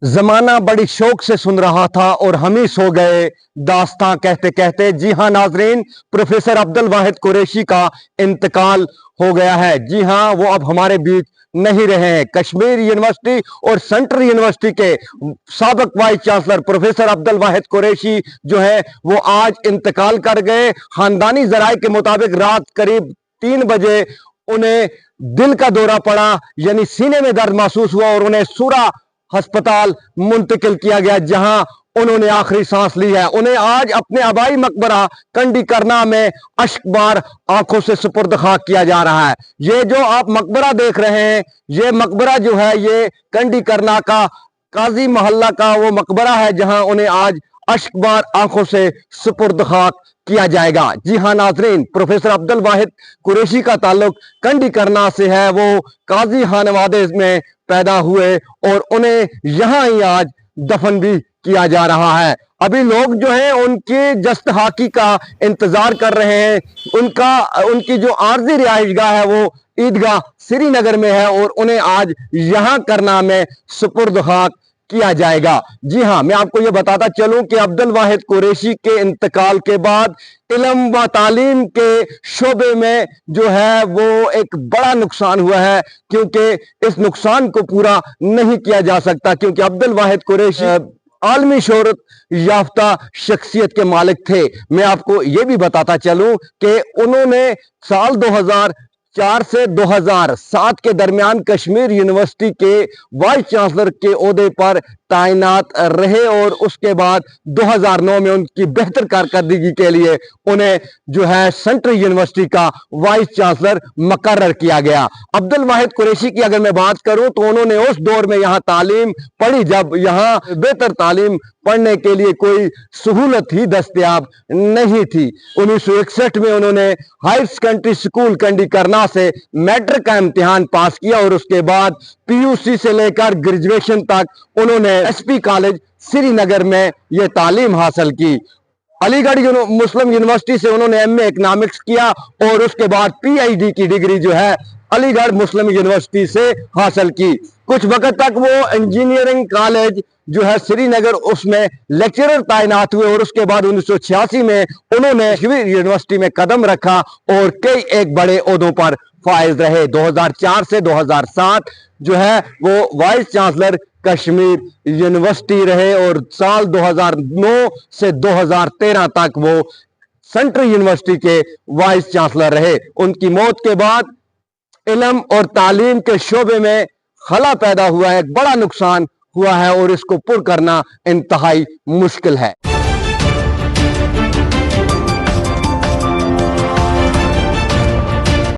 जमाना बड़ी शौक से सुन रहा था और हम ही सो गए दास्तां कहते कहते। जी हां नाजरीन, प्रोफेसर अब्दुल वाहिद कुरैशी का इंतकाल हो गया है। जी हां, वो अब हमारे बीच नहीं रहे हैं। कश्मीर यूनिवर्सिटी और सेंट्रल यूनिवर्सिटी के साबिक वाइस चांसलर प्रोफेसर अब्दुल वाहिद कुरैशी जो है वो आज इंतकाल कर गए। खानदानी जराये के मुताबिक रात करीब 3 बजे उन्हें दिल का दौरा पड़ा, यानी सीने में दर्द महसूस हुआ और उन्हें सूरा अस्पताल मुंतकिल किया गया, जहां उन्होंने आखिरी सांस ली है। उन्हें आज अपने आबाई मकबरा कंडी करना में अश्कबार आंखों से सुपुर्द खाक किया जा रहा है। ये जो आप मकबरा देख रहे हैं, ये मकबरा जो है ये कंडी करना का काजी मोहल्ला का वो मकबरा है, जहां उन्हें आज अश्कबार आंखों से सुपुर्द खाक किया जाएगा। जी हां नाजरीन, प्रोफेसर अब्दुल वाहिद कुरैशी का ताल्लुक कंडी करना से है। वो काजी खानवादे में पैदा हुए और उन्हें यहां ही आज दफन भी किया जा रहा है। अभी लोग जो हैं उनकी जस्तहाकी का इंतजार कर रहे हैं। उनकी जो आर्जी रिहाइशगाह है वो ईदगाह श्रीनगर में है और उन्हें आज यहां करना में सुपुर्द खाक किया जाएगा। जी हां, मैं आपको यह बताता चलूं कि अब्दुल वाहिद कुरैशी के इंतकाल के बाद इल्म व तालीम के शोबे में जो है वो एक बड़ा नुकसान हुआ है, क्योंकि इस नुकसान को पूरा नहीं किया जा सकता, क्योंकि अब्दुल वाहिद कुरैशी आलमी शोहरत याफ्ता शख्सियत के मालिक थे। मैं आपको यह भी बताता चलूं कि उन्होंने साल 2004 से 2007 के दरमियान कश्मीर यूनिवर्सिटी के वाइस चांसलर के ओहदे पर तैनात रहे और उसके बाद 2009 में उनकी बेहतर कारकर्दगी के लिए उन्हें जो है सेंट्रल यूनिवर्सिटी का वाइस चांसलर मुकर्रर किया गया। अब्दुल वाहिद कुरैशी की अगर मैं बात करूं तो उन्होंने उस दौर में यहां तालीम पढ़ी जब यहां बेहतर तालीम पढ़ने के लिए कोई सहूलत ही दस्तयाब नहीं थी। 1961 में उन्होंने हायर सेकेंडरी स्कूल कंडी करना से मैट्रिक का इम्तिहान पास किया और उसके बाद पीयूसी से लेकर ग्रेजुएशन तक उन्होंने एसपी कॉलेज श्रीनगर में यह तालीम हासिल की। अलीगढ़ मुस्लिम यूनिवर्सिटी से उन्होंने एमए इकोनॉमिक्स किया और उसके बाद पीएचडी की डिग्री जो है अलीगढ़ मुस्लिम यूनिवर्सिटी से हासिल की। कुछ वक्त तक वो इंजीनियरिंग कॉलेज जो है श्रीनगर उसमें लेक्चरर तैनात हुए और उसके बाद 1986 में उन्होंने कश्मीर यूनिवर्सिटी में कदम रखा और कई एक बड़े ओहदों पर फाइज रहे। 2004 से 2007 जो है वो वाइस चांसलर कश्मीर यूनिवर्सिटी रहे और साल 2009 से 2013 तक वो सेंट्रल यूनिवर्सिटी के वाइस चांसलर रहे। उनकी मौत के बाद इल्म और तालीम के शोबे में खला पैदा हुआ है, एक बड़ा नुकसान हुआ है और इसको पुर करना इंतहाई मुश्किल है।